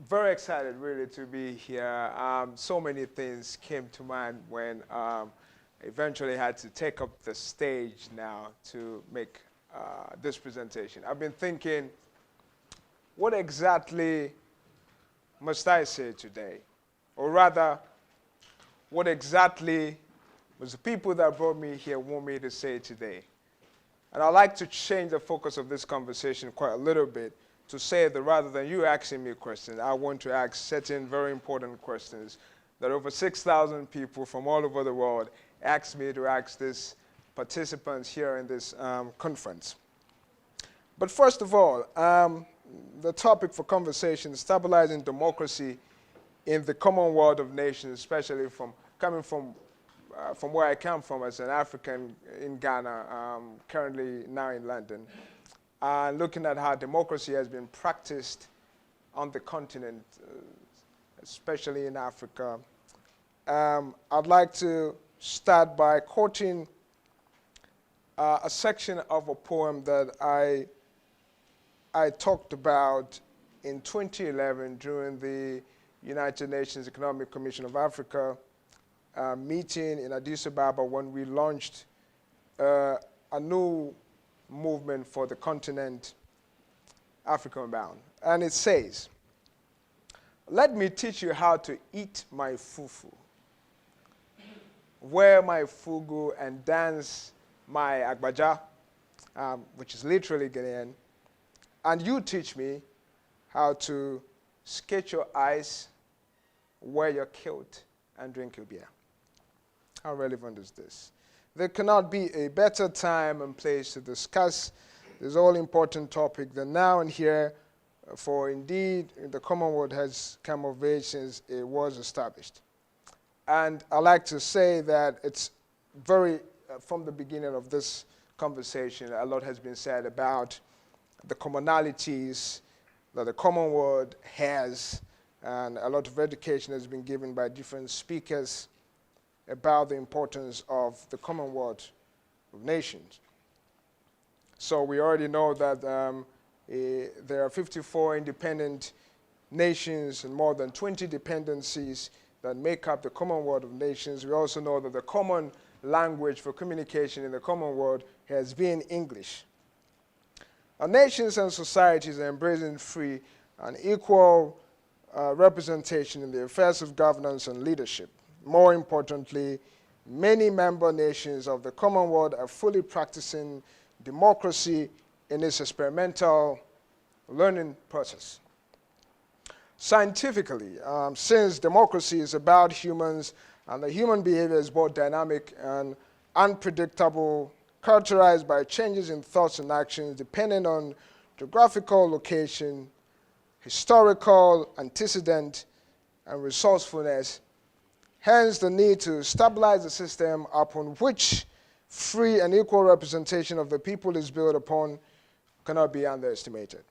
Very excited really to be here. So many things came to mind when eventually had to take up the stage now to make this presentation. I've been thinking, what exactly must I say today? Or rather, what exactly must the people that brought me here want me to say today? And I'd like to change the focus of this conversation quite a little bit to say that rather than you asking me questions, I want to ask certain very important questions that over 6,000 people from all over the world asked me to ask these participants here in this conference. But first of all, the topic for conversation is stabilizing democracy in the Commonwealth of Nations, especially coming from where I come from as an African in Ghana, currently now in London, and looking at how democracy has been practiced on the continent, especially in Africa. I'd like to start by quoting a section of a poem that I talked about in 2011 during the United Nations Economic Commission of Africa meeting in Addis Ababa when we launched a new movement for the continent, African bound. And it says, "Let me teach you how to eat my fufu, wear my fugu, and dance my agbaja," which is literally Ghanaian. "And you teach me how to skate your eyes, wear your kilt, and drink your beer." How relevant is this? There cannot be a better time and place to discuss this all-important topic than now and here, for indeed the Commonwealth has come of age since it was established. And I like to say that it's from the beginning of this conversation, a lot has been said about the commonalities that the Commonwealth has, and a lot of education has been given by different speakers about the importance of the Commonwealth of Nations. So we already know that there are 54 independent nations and more than 20 dependencies that make up the Commonwealth of Nations. We also know that the common language for communication in the Commonwealth has been English. Our nations and societies are embracing free and equal representation in the affairs of governance and leadership. More importantly, many member nations of the Commonwealth are fully practicing democracy in its experimental learning process. Scientifically, since democracy is about humans and the human behavior is both dynamic and unpredictable, characterized by changes in thoughts and actions depending on geographical location, historical antecedent, and resourcefulness, hence the need to stabilize the system upon which free and equal representation of the people is built upon cannot be underestimated.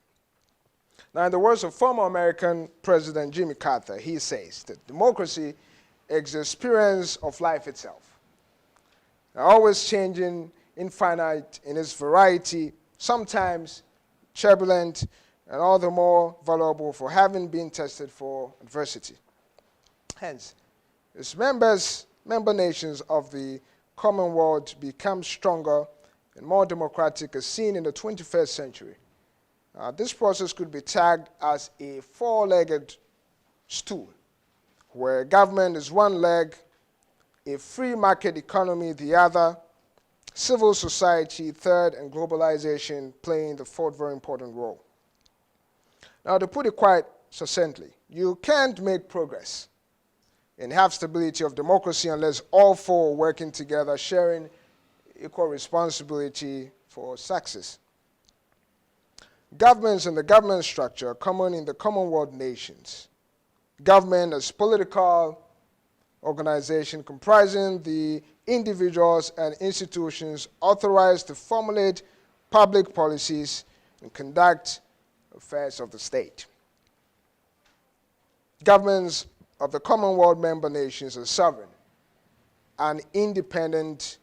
Now, in the words of former American President Jimmy Carter, he says that democracy is the experience of life itself, always changing, infinite in its variety, sometimes turbulent, and all the more valuable for having been tested for adversity. Hence, as member nations of the Commonwealth become stronger and more democratic as seen in the 21st century, this process could be tagged as a four-legged stool, where government is one leg, a free market economy the other, civil society third, and globalization playing the fourth very important role. Now, to put it quite succinctly, you can't make progress and have stability of democracy unless all four are working together, sharing equal responsibility for success. Governments and the government structure are common in the Commonwealth nations. Government as political organization comprising the individuals and institutions authorized to formulate public policies and conduct affairs of the state. Governments of the Commonwealth member nations are sovereign and independent,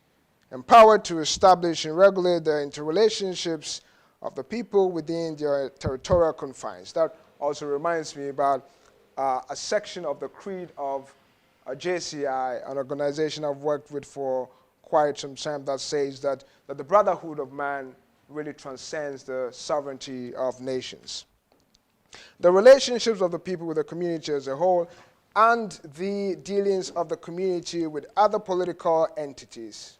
empowered to establish and regulate the interrelationships of the people within their territorial confines. That also reminds me about a section of the creed of JCI, an organization I've worked with for quite some time, that says that the brotherhood of man really transcends the sovereignty of nations. The relationships of the people with the community as a whole and the dealings of the community with other political entities.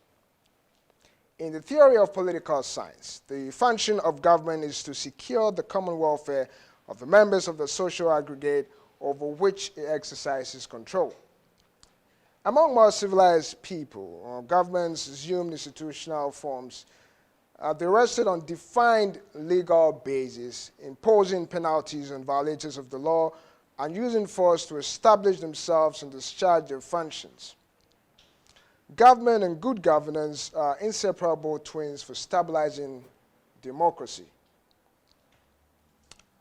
In the theory of political science, the function of government is to secure the common welfare of the members of the social aggregate over which it exercises control. Among more civilized people, governments assumed institutional forms. They rested on defined legal bases, imposing penalties on violators of the law and using force to establish themselves and discharge their functions. Government and good governance are inseparable twins for stabilizing democracy.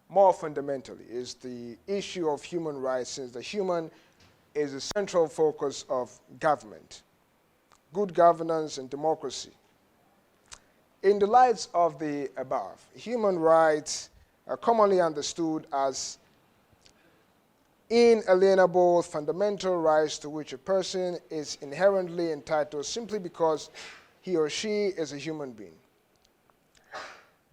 More fundamentally is the issue of human rights, since the human is the central focus of government, good governance and democracy. In the light of the above, human rights are commonly understood as inalienable fundamental rights to which a person is inherently entitled simply because he or she is a human being.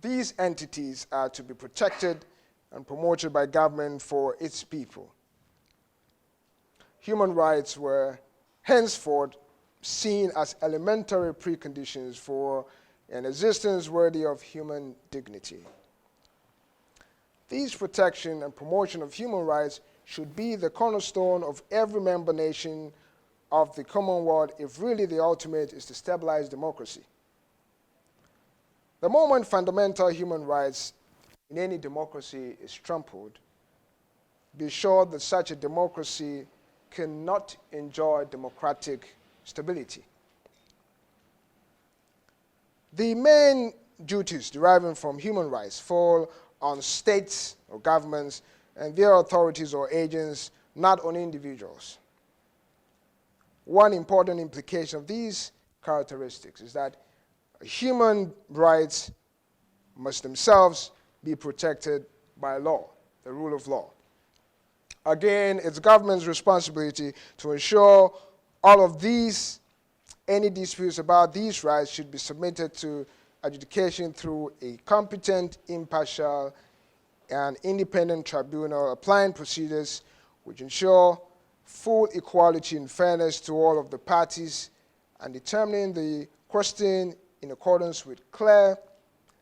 These entities are to be protected and promoted by government for its people. Human rights were henceforth seen as elementary preconditions for an existence worthy of human dignity. These protection and promotion of human rights should be the cornerstone of every member nation of the Commonwealth if really the ultimate is to stabilize democracy. The moment fundamental human rights in any democracy is trampled, be sure that such a democracy cannot enjoy democratic stability. The main duties deriving from human rights fall on states or governments and their authorities or agents, not on individuals. One important implication of these characteristics is that human rights must themselves be protected by law, the rule of law. Again, it's government's responsibility to ensure all of these, any disputes about these rights should be submitted to adjudication through a competent, impartial, and independent tribunal applying procedures which ensure full equality and fairness to all of the parties and determining the question in accordance with clear,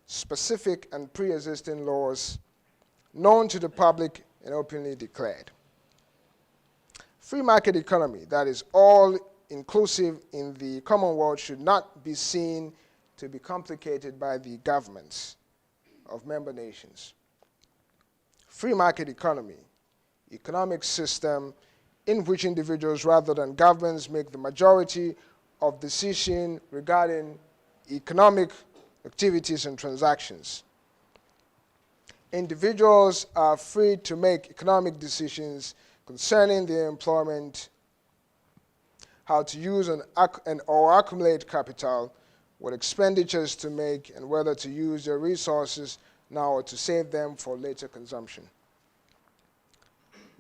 specific, and pre-existing laws known to the public and openly declared. Free market economy that is all inclusive in the Commonwealth should not be seen to be complicated by the governments of member nations. Free market economy, economic system in which individuals rather than governments make the majority of decisions regarding economic activities and transactions. Individuals are free to make economic decisions concerning their employment, how to use or accumulate capital, what expenditures to make, and whether to use their resources now or to save them for later consumption.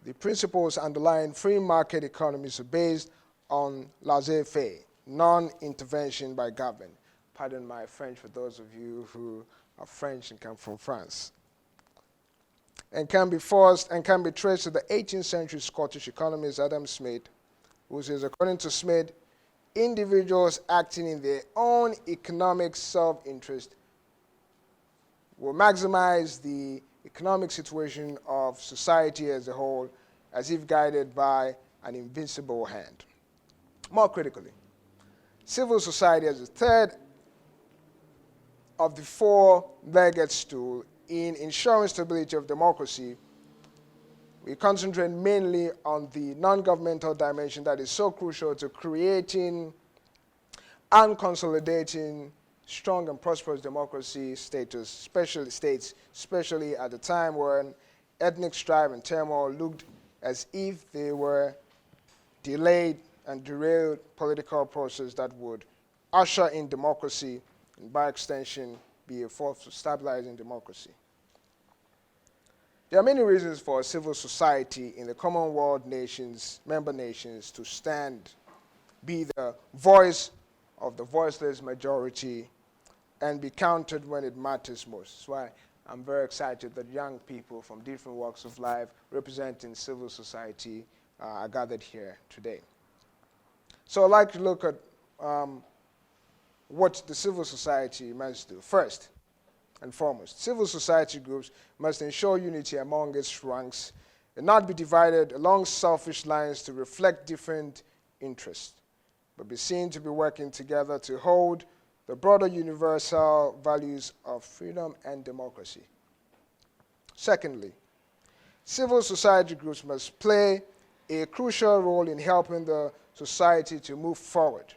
The principles underlying free market economies are based on laissez-faire, non-intervention by government. Pardon my French for those of you who are French and come from France. And can be traced to the 18th century Scottish economist Adam Smith, who says, according to Smith, individuals acting in their own economic self-interest will maximize the economic situation of society as a whole as if guided by an invincible hand. More critically, civil society as a third of the four-legged stool in ensuring stability of democracy, we concentrate mainly on the non-governmental dimension that is so crucial to creating and consolidating strong and prosperous democracy status, especially at a time when ethnic strife and turmoil looked as if they were delayed and derailed political process that would usher in democracy and by extension be a force for stabilizing democracy. There are many reasons for civil society in the Commonwealth nations, member nations, to stand, be the voice of the voiceless majority, and be counted when it matters most. That's why I'm very excited that young people from different walks of life representing civil society are gathered here today. So I'd like to look at what the civil society must do. First and foremost, civil society groups must ensure unity among its ranks and not be divided along selfish lines to reflect different interests, but be seen to be working together to hold the broader universal values of freedom and democracy. Secondly, civil society groups must play a crucial role in helping the society to move forward.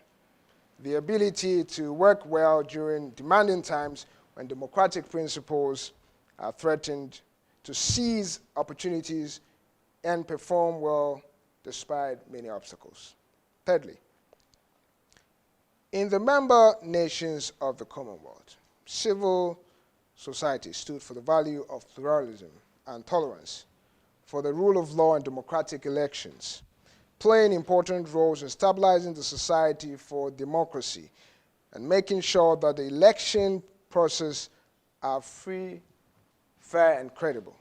The ability to work well during demanding times when democratic principles are threatened, to seize opportunities and perform well despite many obstacles. Thirdly, in the member nations of the Commonwealth, civil society stood for the value of pluralism and tolerance, for the rule of law and democratic elections, playing important roles in stabilizing the society for democracy and making sure that the election process are free, fair, and credible.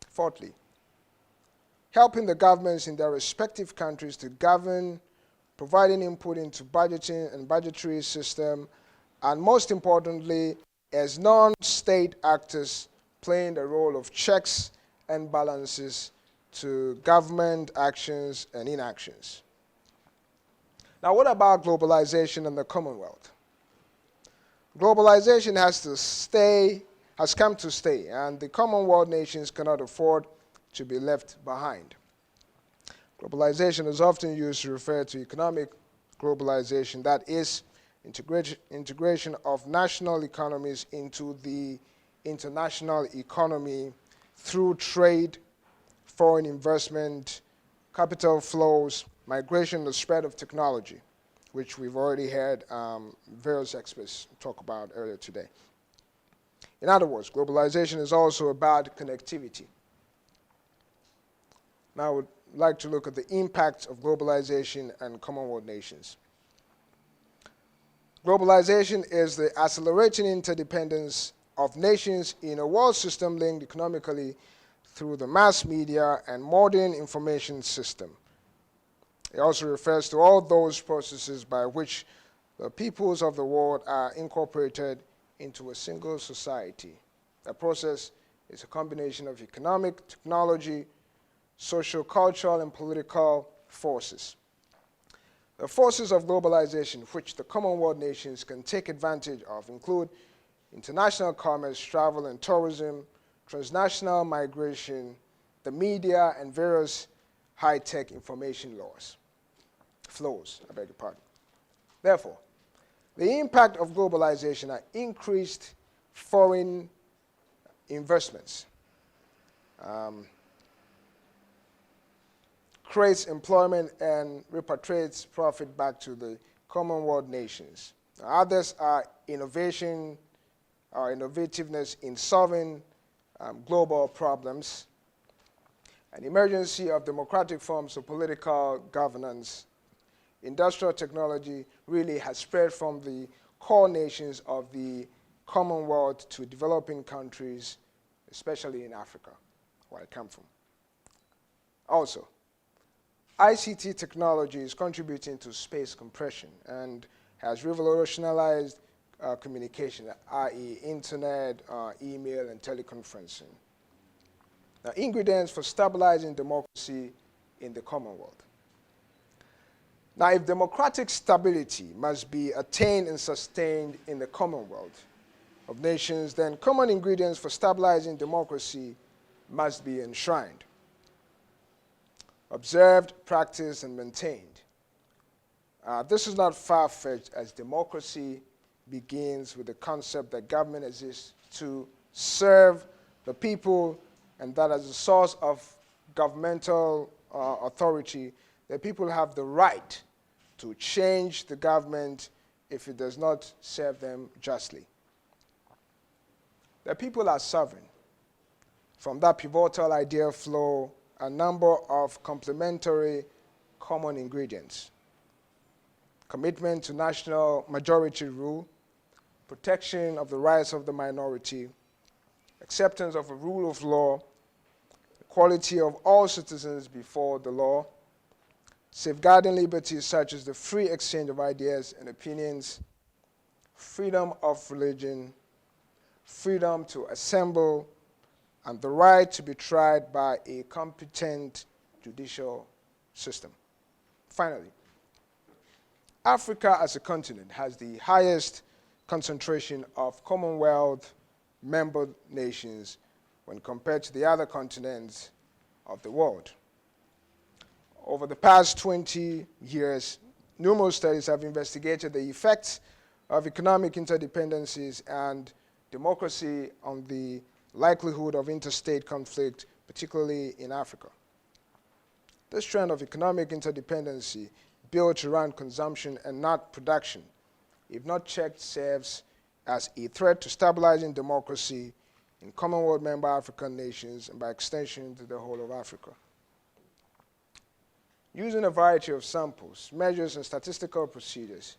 Fourthly, helping the governments in their respective countries to govern, providing input into budgeting and budgetary system, and most importantly, as non-state actors playing the role of checks and balances to government actions and inactions. Now, what about globalization and the Commonwealth? Globalization has come to stay, and the Commonwealth nations cannot afford to be left behind. Globalization is often used to refer to economic globalization, that is, integration of national economies into the international economy through trade, foreign investment, capital flows, migration, and the spread of technology, which we've already heard various experts talk about earlier today. In other words, globalization is also about connectivity. Now, I would like to look at the impact of globalization and Commonwealth nations. Globalization is the accelerating interdependence of nations in a world system linked economically through the mass media and modern information system. It also refers to all those processes by which the peoples of the world are incorporated into a single society. That process is a combination of economic, technology, social, cultural, and political forces. The forces of globalization which the Commonwealth nations can take advantage of include international commerce, travel and tourism, transnational migration, the media, and various high-tech information flows. Therefore, the impact of globalization are increased foreign investments, creates employment and repatriates profit back to the Commonwealth nations. Others are innovation, or innovativeness in solving global problems, an emergency of democratic forms of political governance. Industrial technology really has spread from the core nations of the Commonwealth to developing countries, especially in Africa, where I come from. Also, ICT technology is contributing to space compression and has revolutionized communication, i.e. internet, email, and teleconferencing. Now, ingredients for stabilizing democracy in the Commonwealth. Now, if democratic stability must be attained and sustained in the Commonwealth of nations, then common ingredients for stabilizing democracy must be enshrined, observed, practiced, and maintained. This is not far-fetched, as democracy begins with the concept that government exists to serve the people, and that as a source of governmental authority, the people have the right to change the government if it does not serve them justly. The people are sovereign, From that pivotal idea flow a number of complementary common ingredients: commitment to national majority rule, protection of the rights of the minority, acceptance of a rule of law, equality of all citizens before the law, safeguarding liberties such as the free exchange of ideas and opinions, freedom of religion, freedom to assemble, and the right to be tried by a competent judicial system. Finally, Africa as a continent has the highest concentration of Commonwealth member nations when compared to the other continents of the world. Over the past 20 years, numerous studies have investigated the effects of economic interdependencies and democracy on the likelihood of interstate conflict, particularly in Africa. This trend of economic interdependency built around consumption and not production, if not checked, serves as a threat to stabilizing democracy in Commonwealth member African nations and by extension to the whole of Africa. Using a variety of samples, measures, and statistical procedures,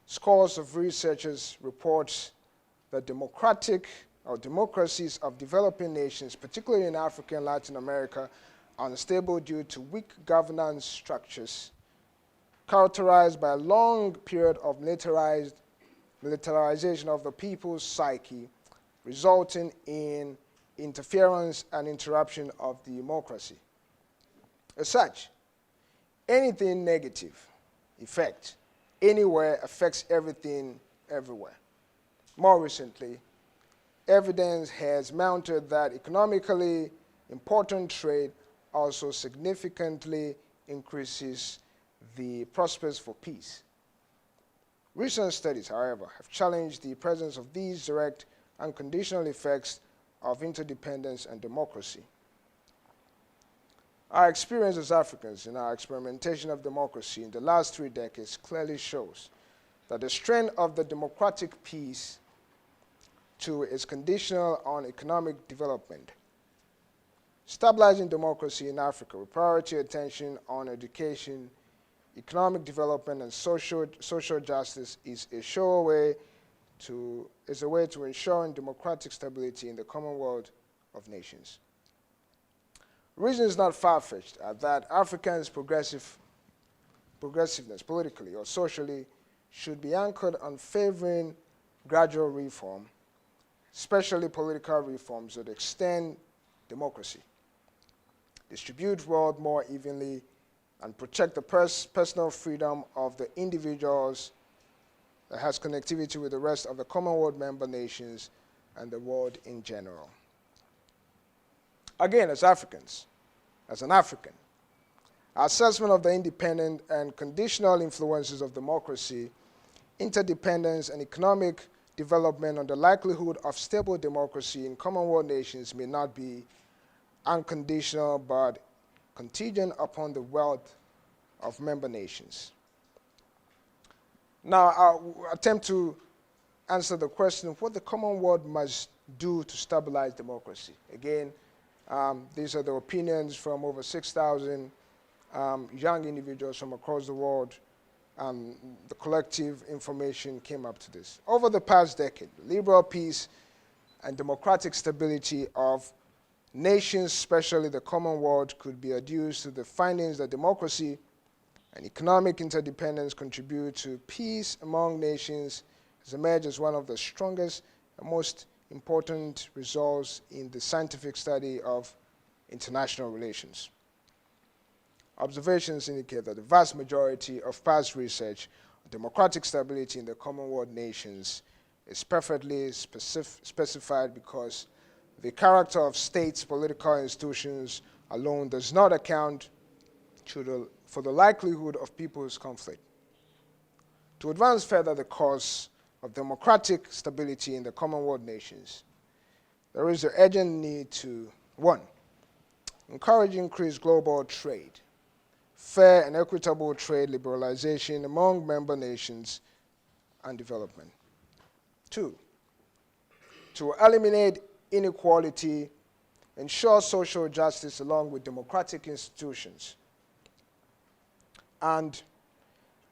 scores of researchers report that democracies of developing nations, particularly in Africa and Latin America, are unstable due to weak governance structures characterized by a long period of militarization of the people's psyche, resulting in interference and interruption of the democracy. As such, anything negative effect anywhere affects everything everywhere. More recently, evidence has mounted that economically important trade also significantly increases the prospects for peace. Recent studies, however, have challenged the presence of these direct and conditional effects of interdependence and democracy. Our experience as Africans in our experimentation of democracy in the last 3 decades clearly shows that the strength of the democratic peace too is conditional on economic development. Stabilizing democracy in Africa with priority attention on education, economic development, and social justice is a way to ensuring democratic stability in the Commonwealth of Nations. The reason is not far-fetched that Africans' progressiveness politically or socially should be anchored on favoring gradual reform, especially political reforms that extend democracy, distribute wealth more evenly, and protect the personal freedom of the individuals that has connectivity with the rest of the Commonwealth member nations and the world in general. Again, as Africans, as an African, our assessment of the independent and conditional influences of democracy, interdependence, and economic development on the likelihood of stable democracy in Commonwealth nations may not be unconditional but contingent upon the wealth of member nations. Now, I'll attempt to answer the question of what the Commonwealth must do to stabilize democracy. Again, these are the opinions from over 6,000 young individuals from across the world. The collective information came up to this. Over the past decade, liberal peace and democratic stability of nations, especially the Commonwealth, could be adduced to the findings that democracy and economic interdependence contribute to peace among nations has emerged as one of the strongest and most important results in the scientific study of international relations. Observations indicate that the vast majority of past research on democratic stability in the Commonwealth nations is perfectly specified because the character of states' political institutions alone does not account for the likelihood of people's conflict. To advance further the cause of democratic stability in the Commonwealth nations, there is an urgent need to, 1, encourage increased global trade, fair and equitable trade liberalization among member nations, and development. 2, to eliminate inequality ensure social justice along with democratic institutions. And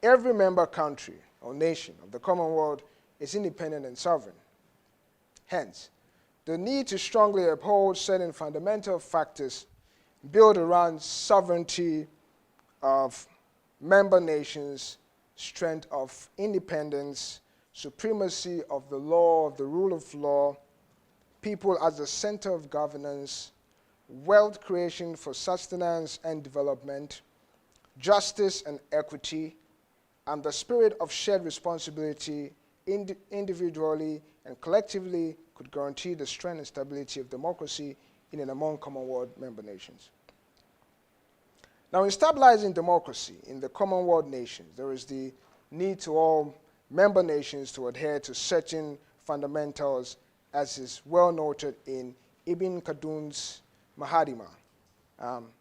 every member country or nation of the Commonwealth is independent and sovereign. Hence, the need to strongly uphold certain fundamental factors built around sovereignty of member nations, strength of independence, supremacy of the law, of the rule of law, people as the center of governance, wealth creation for sustenance and development, justice and equity, and the spirit of shared responsibility individually and collectively could guarantee the strength and stability of democracy in and among Commonwealth member nations. Now, in stabilizing democracy in the Commonwealth nations, there is the need to all member nations to adhere to certain fundamentals, as is well noted in Ibn Khaldun's Mahadima.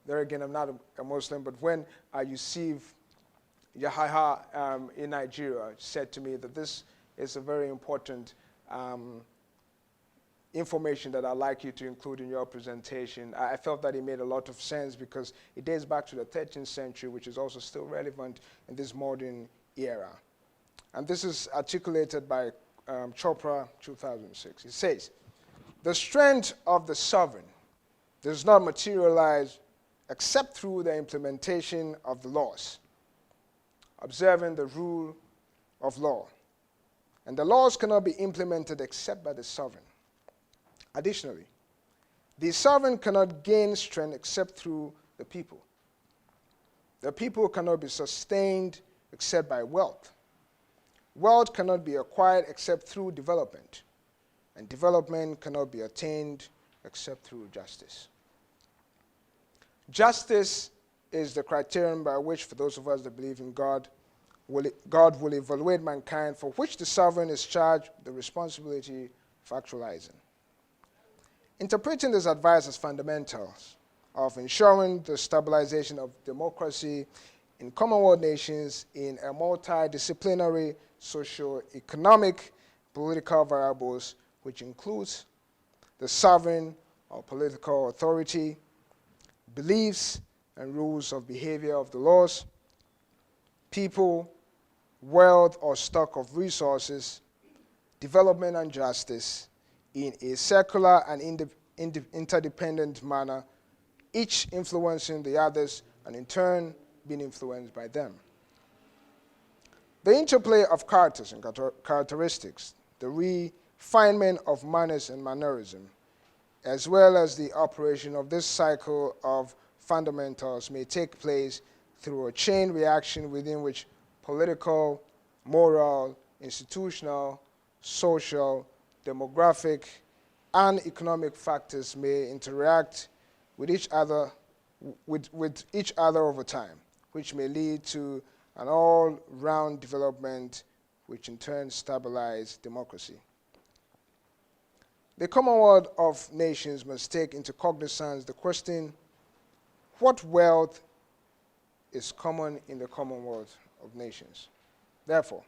There again, I'm not a Muslim, but when Yusuf Yahya in Nigeria said to me that this is a very important information that I'd like you to include in your presentation, I felt that it made a lot of sense because it dates back to the 13th century, which is also still relevant in this modern era. And this is articulated by Chopra, 2006. It says, the strength of the sovereign does not materialize except through the implementation of the laws, observing the rule of law. And the laws cannot be implemented except by the sovereign. Additionally, the sovereign cannot gain strength except through the people. The people cannot be sustained except by wealth. Wealth cannot be acquired except through development, and development cannot be attained except through justice. Justice is the criterion by which, for those of us that believe in God will evaluate mankind, for which the sovereign is charged with the responsibility of actualizing. Interpreting this advice as fundamentals of ensuring the stabilization of democracy in Commonwealth nations in a multidisciplinary socio-economic political variables, which includes the sovereign or political authority, beliefs and rules of behavior of the laws, people, wealth or stock of resources, development and justice, in a circular and interdependent manner, each influencing the others and in turn being influenced by them. The interplay of characters and characteristics, the refinement of manners and mannerism, as well as the operation of this cycle of fundamentals may take place through a chain reaction within which political, moral, institutional, social, demographic, and economic factors may interact with each other over time, which may lead to an all-round development, which in turn stabilize democracy. The Commonwealth of Nations must take into cognizance the question, what wealth is common in the Commonwealth of Nations? Therefore,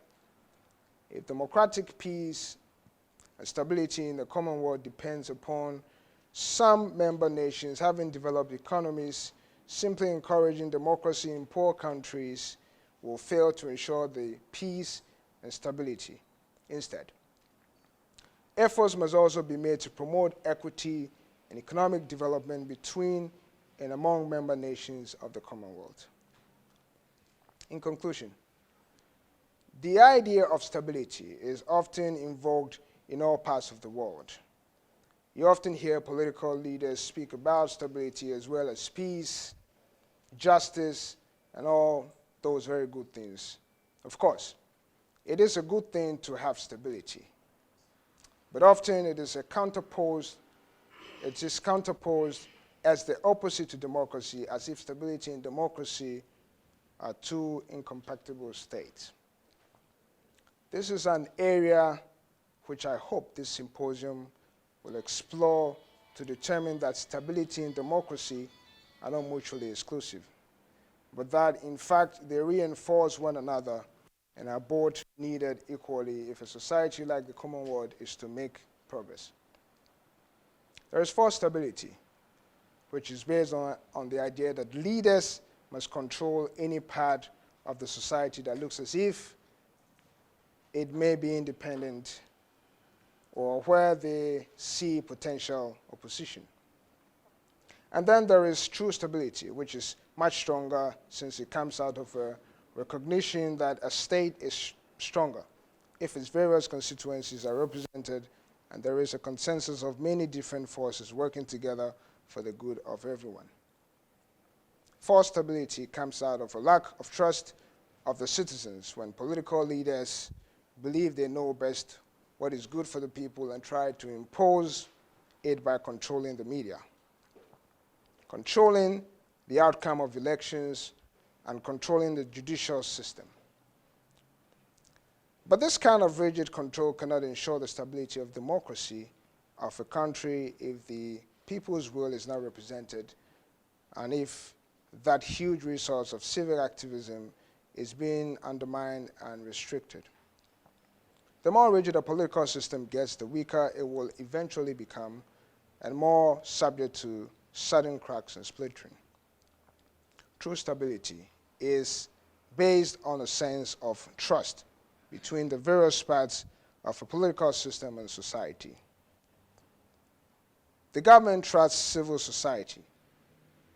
if democratic peace and stability in the Commonwealth depends upon some member nations having developed economies, simply encouraging democracy in poor countries will fail to ensure the peace and stability. Instead, efforts must also be made to promote equity and economic development between and among member nations of the Commonwealth. In conclusion, the idea of stability is often invoked in all parts of the world. You often hear political leaders speak about stability as well as peace, justice, and all those very good things. Of course, it is a good thing to have stability, but often it is counterposed as the opposite to democracy, as if stability and democracy are two incompatible states. This is an area which I hope this symposium will explore to determine that stability and democracy are not mutually exclusive, but that in fact they reinforce one another and are both needed equally if a society like the Commonwealth is to make progress. There is false stability which is based on the idea that leaders must control any part of the society that looks as if it may be independent or where they see potential opposition. And then there is true stability, which is much stronger since it comes out of a recognition that a state is stronger if its various constituencies are represented and there is a consensus of many different forces working together for the good of everyone. False stability comes out of a lack of trust of the citizens when political leaders believe they know best what is good for the people and try to impose it by controlling the media, controlling the outcome of elections, and controlling the judicial system. But this kind of rigid control cannot ensure the stability of democracy of a country if the people's will is not represented and if that huge resource of civic activism is being undermined and restricted. The more rigid a political system gets, the weaker it will eventually become and more subject to sudden cracks and splintering. True stability is based on a sense of trust between the various parts of a political system and society. The government trusts civil society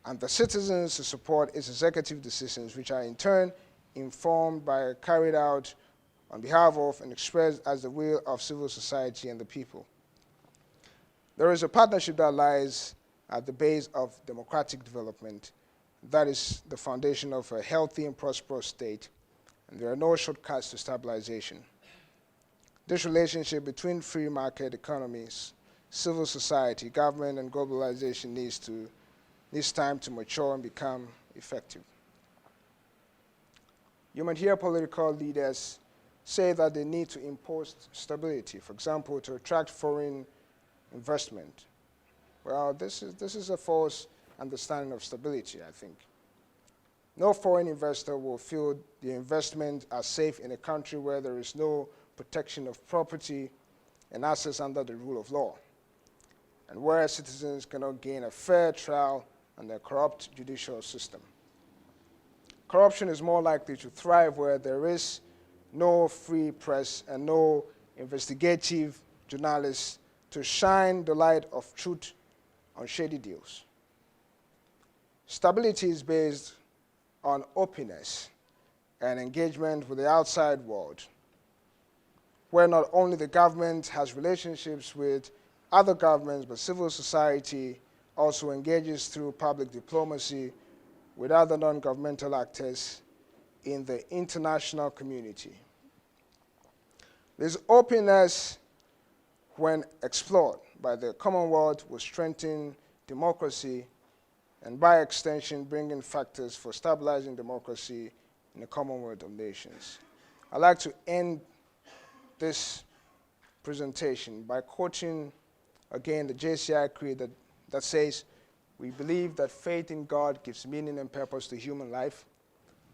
and the citizens to support its executive decisions, which are in turn informed by, carried out on behalf of, and expressed as the will of civil society and the people. There is a partnership that lies at the base of democratic development. That is the foundation of a healthy and prosperous state, and there are no shortcuts to stabilization. This relationship between free market economies, civil society, government, and globalization needs time to mature and become effective. You might hear political leaders say that they need to impose stability, for example, to attract foreign investment. Well, this is a false understanding of stability, I think. No foreign investor will feel the investment as safe in a country where there is no protection of property and assets under the rule of law, and where citizens cannot gain a fair trial under a corrupt judicial system. Corruption is more likely to thrive where there is no free press and no investigative journalists to shine the light of truth on shady deals. Stability is based on openness and engagement with the outside world, where not only the government has relationships with other governments, but civil society also engages through public diplomacy with other non-governmental actors in the international community. This openness, when explored by the Commonwealth, will strengthen democracy and by extension bring in factors for stabilizing democracy in the Commonwealth of Nations. I'd like to end this presentation by quoting again the JCI creed that says, "We believe that faith in God gives meaning and purpose to human life.